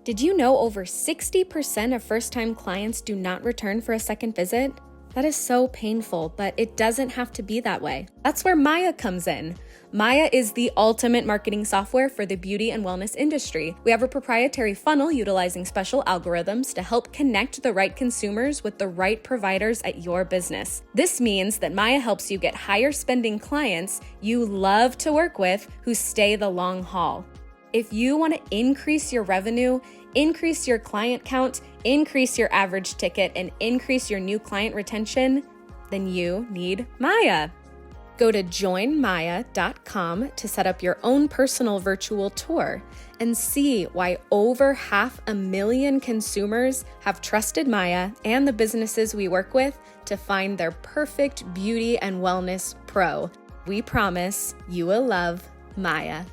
Did you know over 60% of first-time clients do not return for a second visit? That is so painful, but it doesn't have to be that way. That's where Maya comes in. Maya is the ultimate marketing software for the beauty and wellness industry. We have a proprietary funnel utilizing special algorithms to help connect the right consumers with the right providers at your business. This means that Maya helps you get higher spending clients you love to work with who stay the long haul. If you want to increase your revenue, increase your client count, increase your average ticket, and increase your new client retention, then you need Maya. Go to joinmaya.com to set up your own personal virtual tour and see why over 500,000 consumers have trusted Maya and the businesses we work with to find their perfect beauty and wellness pro. We promise you will love Maya.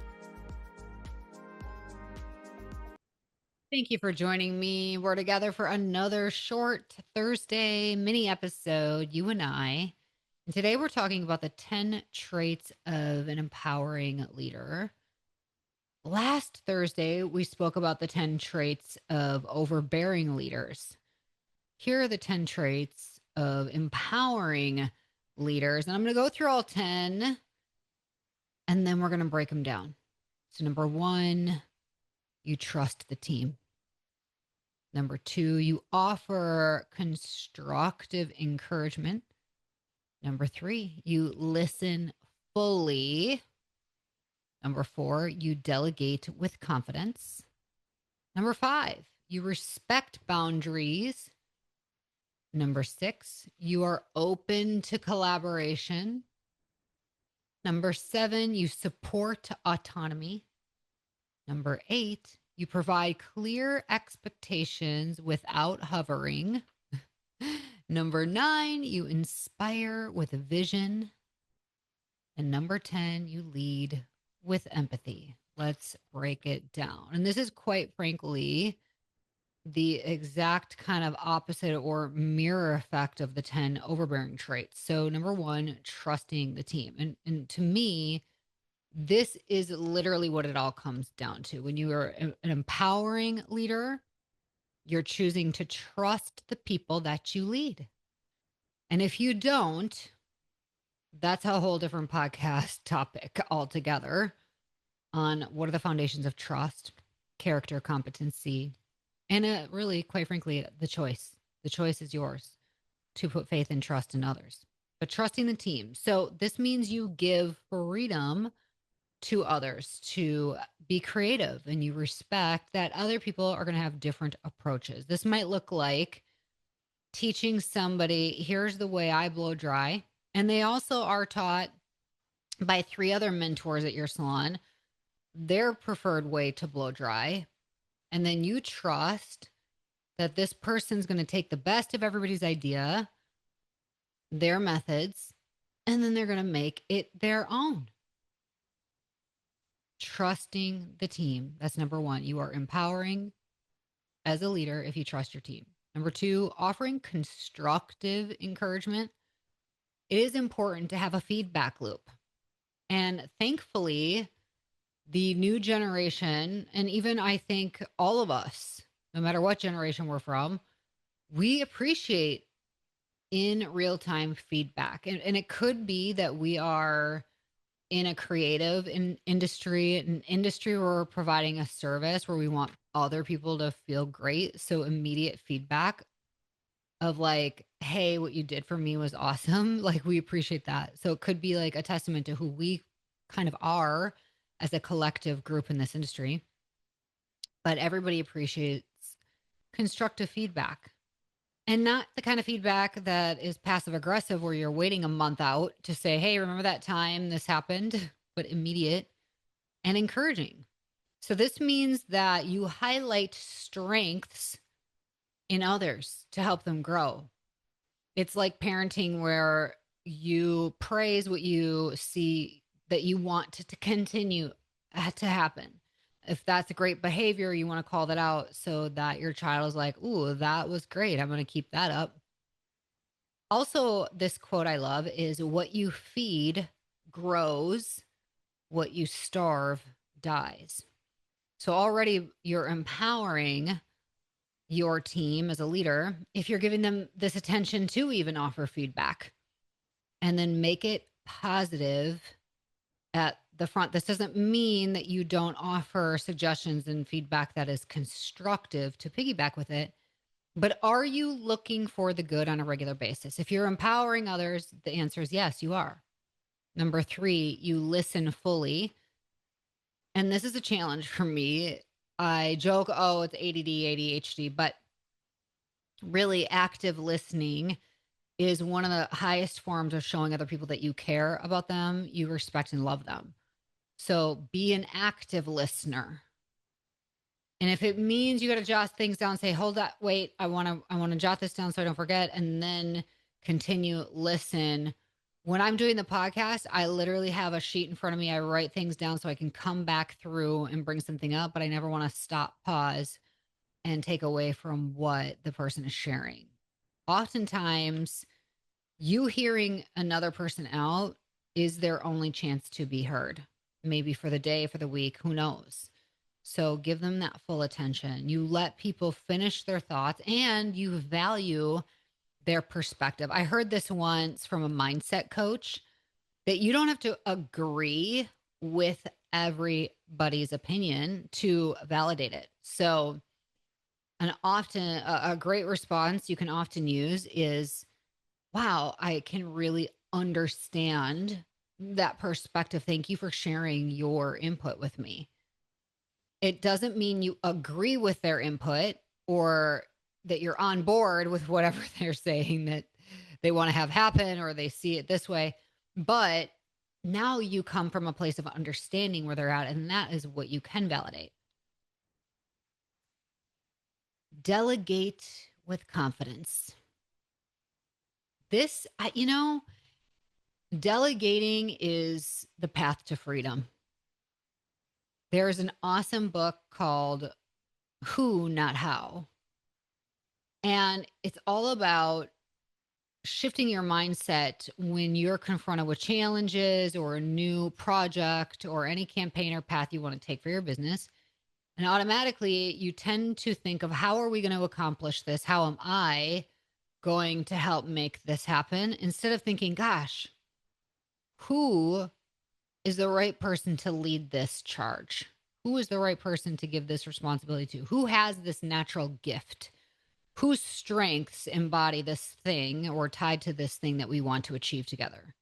Thank you for joining me. We're together for another short Thursday mini episode, you and I. And today we're talking about the 10 traits of an empowering leader. Last Thursday, we spoke about the 10 traits of overbearing leaders. Here are the 10 traits of empowering leaders. And I'm going to go through all 10, and then we're going to break them down. So number 1, you trust the team. Number 2, you offer constructive encouragement. Number 3, you listen fully. Number 4, you delegate with confidence. Number 5, you respect boundaries. Number 6, you are open to collaboration. Number 7, you support autonomy. Number 8, you provide clear expectations without hovering. Number 9, you inspire with a vision. And number 10, you lead with empathy. Let's break it down. And this is quite frankly the exact kind of opposite or mirror effect of the 10 overbearing traits. So number 1, trusting the team. And to me, this is literally what it all comes down to. When you are an empowering leader, you're choosing to trust the people that you lead. And if you don't, that's a whole different podcast topic altogether on what are the foundations of trust, character, competency, and really, quite frankly, the choice. The choice is yours to put faith and trust in others, but trusting the team. So this means you give freedom to others to be creative, and you respect that other people are going to have different approaches. This might look like teaching somebody, here's the way I blow dry. And they also are taught by 3 other mentors at your salon their preferred way to blow dry. And then you trust that this person's going to take the best of everybody's idea, their methods, and then they're going to make it their own. Trusting the team. That's number 1. You are empowering as a leader if you trust your team. Number 2, offering constructive encouragement. It is important to have a feedback loop. And thankfully, the new generation, and even I think all of us, no matter what generation we're from, we appreciate in real-time feedback. And it could be that we are in a creative industry, an industry where we're providing a service where we want other people to feel great. So immediate feedback of like, hey, what you did for me was awesome. Like, we appreciate that. So it could be like a testament to who we kind of are as a collective group in this industry. But everybody appreciates constructive feedback. And not the kind of feedback that is passive aggressive where you're waiting a month out to say, hey, remember that time this happened, but immediate and encouraging. So this means that you highlight strengths in others to help them grow. It's like parenting where you praise what you see that you want to continue to happen. If that's a great behavior, you want to call that out so that your child is like, ooh, that was great. I'm going to keep that up. Also, this quote I love is what you feed grows, what you starve dies. So already you're empowering your team as a leader if you're giving them this attention to even offer feedback, and then make it positive at the front. This doesn't mean that you don't offer suggestions and feedback that is constructive to piggyback with it. But are you looking for the good on a regular basis? If you're empowering others, the answer is yes, you are. Number 3, you listen fully. And this is a challenge for me. I joke, oh, it's ADD, ADHD, but really active listening is one of the highest forms of showing other people that you care about them, you respect and love them. So be an active listener. And if it means you got to jot things down, say, hold that, wait, I want to jot this down so I don't forget, and then continue listen. When I'm doing the podcast, I literally have a sheet in front of me. I write things down so I can come back through and bring something up, but I never want to stop, pause, and take away from what the person is sharing. Oftentimes, you hearing another person out is their only chance to be heard, maybe for the day, for the week, who knows? So give them that full attention. You let people finish their thoughts and you value their perspective. I heard this once from a mindset coach that you don't have to agree with everybody's opinion to validate it. So, a great response you can often use is, wow, I can really understand that perspective. Thank you for sharing your input with me. It doesn't mean you agree with their input or that you're on board with whatever they're saying that they want to have happen or they see it this way. But now you come from a place of understanding where they're at, and that is what you can validate. Delegate with confidence. This, delegating is the path to freedom. There's an awesome book called Who, Not How. And it's all about shifting your mindset when you're confronted with challenges or a new project or any campaign or path you want to take for your business. And automatically you tend to think of, how are we going to accomplish this? How am I going to help make this happen? Instead of thinking, gosh, who is the right person to lead this charge? Who is the right person to give this responsibility to? Who has this natural gift? Whose strengths embody this thing or tied to this thing that we want to achieve together?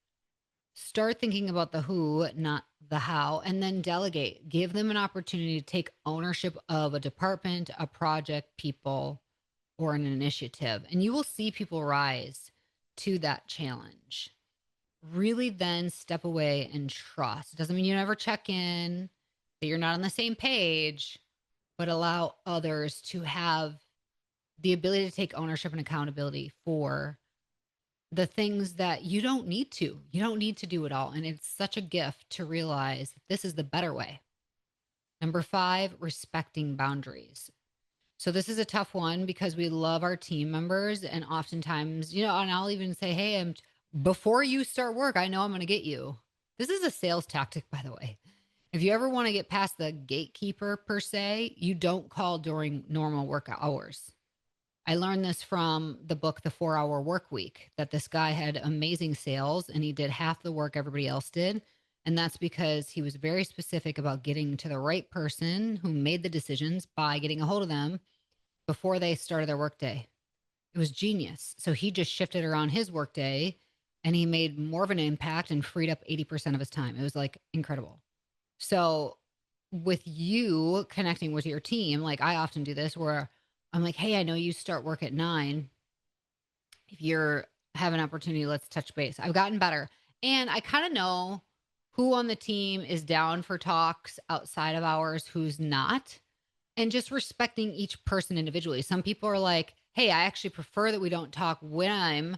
Start thinking about the who, not the how, and then delegate. Give them an opportunity to take ownership of a department, a project, people, or an initiative. And you will see people rise to that challenge. Really then step away and trust. It doesn't mean you never check in, that you're not on the same page, but allow others to have the ability to take ownership and accountability for the things that you don't need to. You don't need to do it all. And it's such a gift to realize that this is the better way. Number 5, respecting boundaries. So this is a tough one because we love our team members. And oftentimes, and I'll even say, hey, before you start work, I know I'm going to get you. This is a sales tactic, by the way. If you ever want to get past the gatekeeper per se, you don't call during normal work hours. I learned this from the book, The 4-Hour Work Week, that this guy had amazing sales and he did half the work everybody else did. And that's because he was very specific about getting to the right person who made the decisions by getting a hold of them before they started their workday. It was genius. So he just shifted around his workday and he made more of an impact and freed up 80% of his time. It was like incredible. So with you connecting with your team, like I often do this where I'm like, hey, I know you start work at 9. If you're have an opportunity, let's touch base. I've gotten better. And I kind of know who on the team is down for talks outside of hours, who's not, and just respecting each person individually. Some people are like, hey, I actually prefer that we don't talk when I'm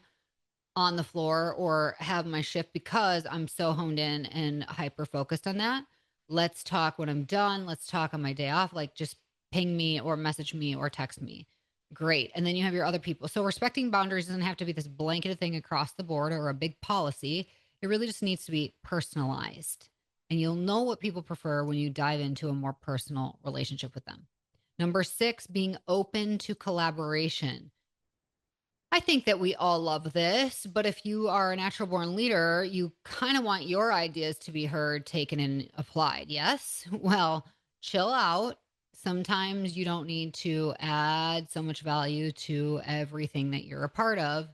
on the floor or have my shift because I'm so honed in and hyper focused on that. Let's talk when I'm done. Let's talk on my day off. Like just ping me or message me or text me. Great. And then you have your other people. So respecting boundaries doesn't have to be this blanketed thing across the board or a big policy. It really just needs to be personalized and you'll know what people prefer when you dive into a more personal relationship with them. Number 6, being open to collaboration. I think that we all love this, but if you are a natural born leader, you kind of want your ideas to be heard, taken, and applied. Yes? Well, chill out. Sometimes you don't need to add so much value to everything that you're a part of.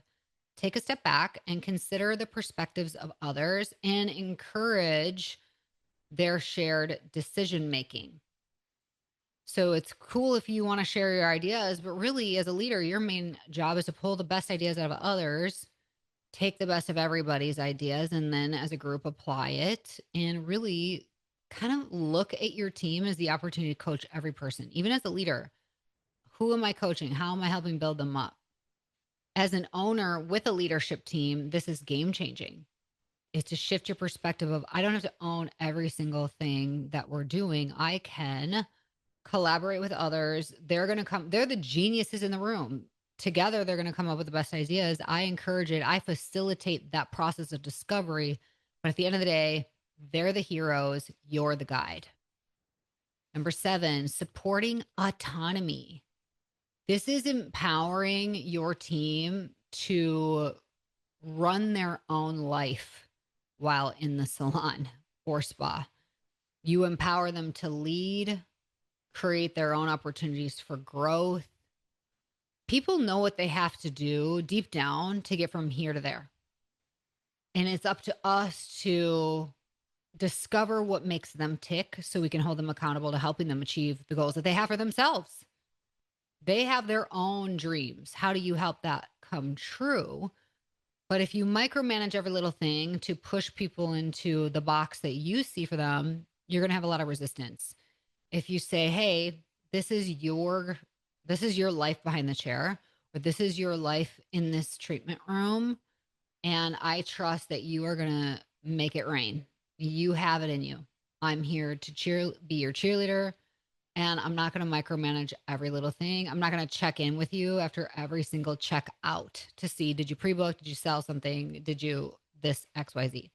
Take a step back and consider the perspectives of others and encourage their shared decision making. So it's cool if you want to share your ideas, but really, as a leader, your main job is to pull the best ideas out of others, take the best of everybody's ideas, and then as a group, apply it and really kind of look at your team as the opportunity to coach every person. Even as a leader, who am I coaching? How am I helping build them up? As an owner with a leadership team, this is game changing. Is to shift your perspective of I don't have to own every single thing that we're doing. I can collaborate with others. They're going to come, they're the geniuses in the room. Together, they're going to come up with the best ideas. I encourage it. I facilitate that process of discovery. But at the end of the day, they're the heroes. You're the guide. Number 7, supporting autonomy. This is empowering your team to run their own life while in the salon or spa. You empower them to lead, create their own opportunities for growth. People know what they have to do deep down to get from here to there. And it's up to us to discover what makes them tick so we can hold them accountable to helping them achieve the goals that they have for themselves. They have their own dreams. How do you help that come true? But if you micromanage every little thing to push people into the box that you see for them, you're going to have a lot of resistance. If you say, "Hey, this is your life behind the chair, or this is your life in this treatment room, and I trust that you are going to make it rain. You have it in you. I'm here to be your cheerleader, and I'm not going to micromanage every little thing. I'm not going to check in with you after every single check out to see, did you pre-book? Did you sell something? Did you this XYZ?"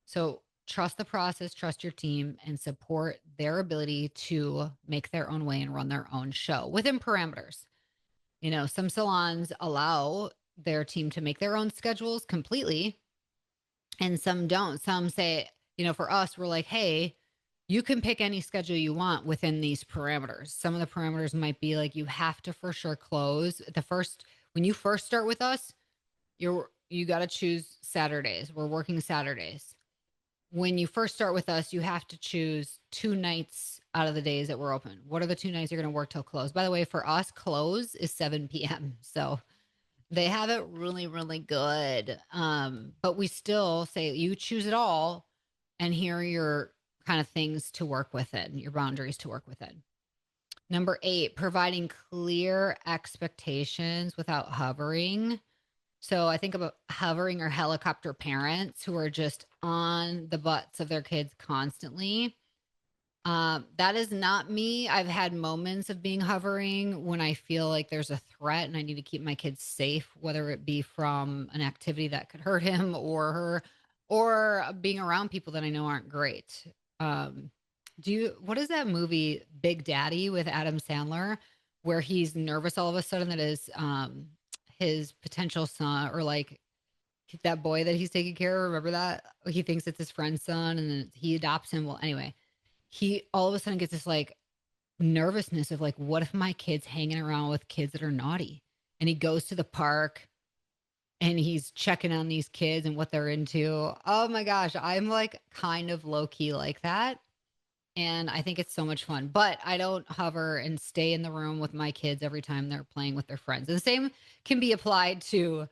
So trust the process, trust your team, and support their ability to make their own way and run their own show within parameters. Some salons allow their team to make their own schedules completely, and some don't. Some say, for us, we're like, hey, you can pick any schedule you want within these parameters. Some of the parameters might be like you have to for sure close when you first start with us, you got to choose Saturdays. We're working Saturdays. When you first start with us, you have to choose 2 nights out of the days that we're open. What are the 2 nights you're going to work till close? By the way, for us, close is 7 p.m. So they have it really, really good. But we still say you choose it all, and here are your kind of things to work within, your boundaries to work within. Number 8, providing clear expectations without hovering. So I think about hovering or helicopter parents who are just on the butts of their kids constantly. That is not me. I've had moments of being hovering when I feel like there's a threat and I need to keep my kids safe, whether it be from an activity that could hurt him or her, or being around people that I know aren't great. What is that movie, Big Daddy, with Adam Sandler, where he's nervous all of a sudden that his potential son, or like that boy that he's taking care of, remember that? He thinks it's his friend's son and then he adopts him. Well, anyway, he all of a sudden gets this like nervousness of like, what if my kid's hanging around with kids that are naughty? And he goes to the park and he's checking on these kids and what they're into. Oh my gosh, I'm like kind of low key like that. And I think it's so much fun, but I don't hover and stay in the room with my kids every time they're playing with their friends. And the same can be applied to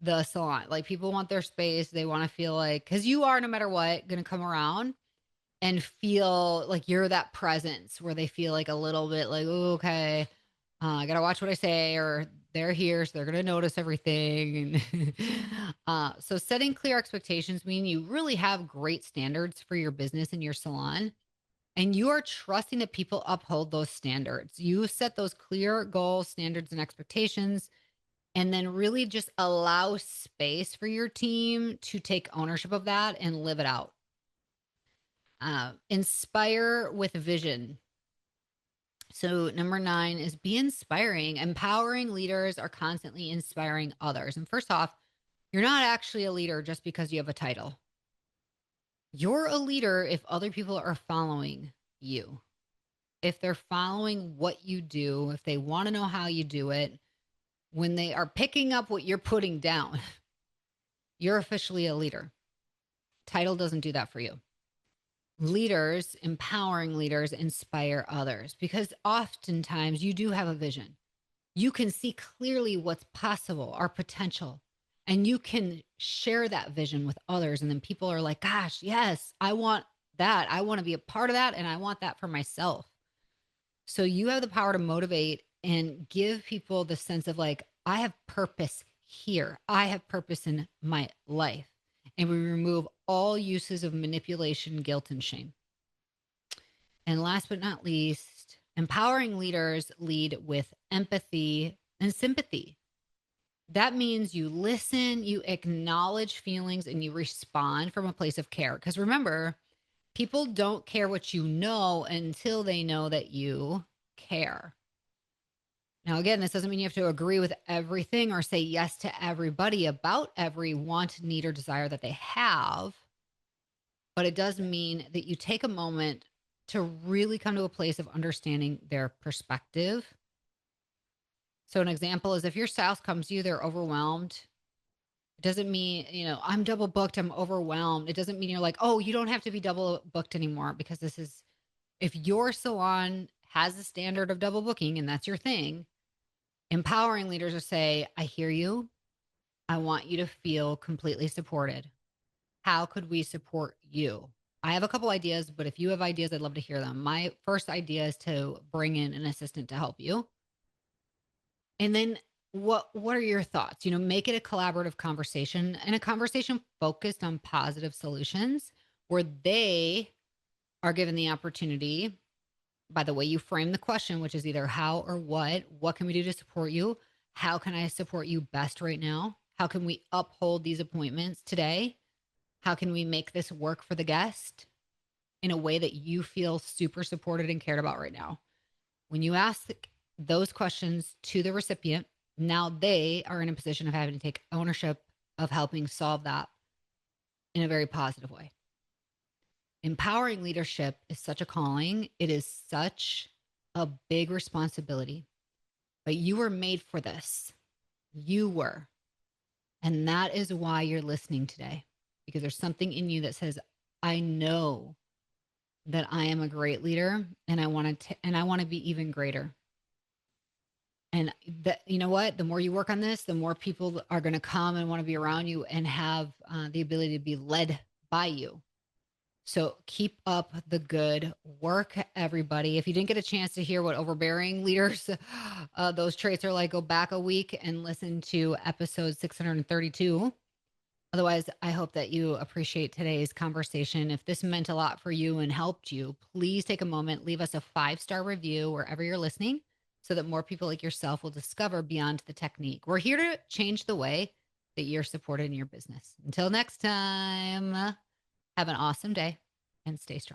the salon. Like people want their space. They want to feel like, cause you are no matter what going to come around and feel like you're that presence where they feel like a little bit like, oh, okay, I got to watch what I say, or they're here. So they're going to notice everything. And so setting clear expectations mean you really have great standards for your business and your salon. And you are trusting that people uphold those standards. You set those clear goals, standards, and expectations, and then really just allow space for your team to take ownership of that and live it out. Inspire with vision. So, number 9 is be inspiring. Empowering leaders are constantly inspiring others. And first off, you're not actually a leader just because you have a title. You're a leader if other people are following you, if they're following what you do, if they want to know how you do it, when they are picking up what you're putting down, you're officially a leader. Title doesn't do that for you. Leaders, empowering leaders, inspire others because oftentimes you do have a vision. You can see clearly what's possible, our potential, and you can share that vision with others. And then people are like, gosh, yes, I want that. I want to be a part of that. And I want that for myself. So you have the power to motivate and give people the sense of like, I have purpose here. I have purpose in my life. And we remove all uses of manipulation, guilt, and shame. And last but not least, empowering leaders lead with empathy and sympathy. That means you listen, you acknowledge feelings, and you respond from a place of care. Because remember, people don't care what you know until they know that you care. Now, again, this doesn't mean you have to agree with everything or say yes to everybody about every want, need, or desire that they have. But it does mean that you take a moment to really come to a place of understanding their perspective. So, an example is if your spouse comes to you, they're overwhelmed. It doesn't mean, I'm double booked, I'm overwhelmed. It doesn't mean you're like, oh, you don't have to be double booked anymore because if your salon has a standard of double booking and that's your thing, empowering leaders will say, I hear you. I want you to feel completely supported. How could we support you? I have a couple ideas, but if you have ideas, I'd love to hear them. My first idea is to bring in an assistant to help you. And then what are your thoughts? Make it a collaborative conversation and a conversation focused on positive solutions where they are given the opportunity by the way you frame the question, which is either how or what can we do to support you? How can I support you best right now? How can we uphold these appointments today? How can we make this work for the guest in a way that you feel super supported and cared about right now? When you ask those questions to the recipient, now they are in a position of having to take ownership of helping solve that in a very positive way. Empowering leadership is such a calling. It is such a big responsibility, but you were made for this. You were. And that is why you're listening today, because there's something in you that says, I know that I am a great leader and I want to be even greater. And that, you know what? The more you work on this, the more people are going to come and want to be around you and have the ability to be led by you. So keep up the good work, everybody. If you didn't get a chance to hear what overbearing leaders, those traits are like, go back a week and listen to episode 632. Otherwise, I hope that you appreciate today's conversation. If this meant a lot for you and helped you, please take a moment, leave us a 5-star review wherever you're listening so that more people like yourself will discover Beyond the Technique. We're here to change the way that you're supported in your business. Until next time, have an awesome day and stay strong.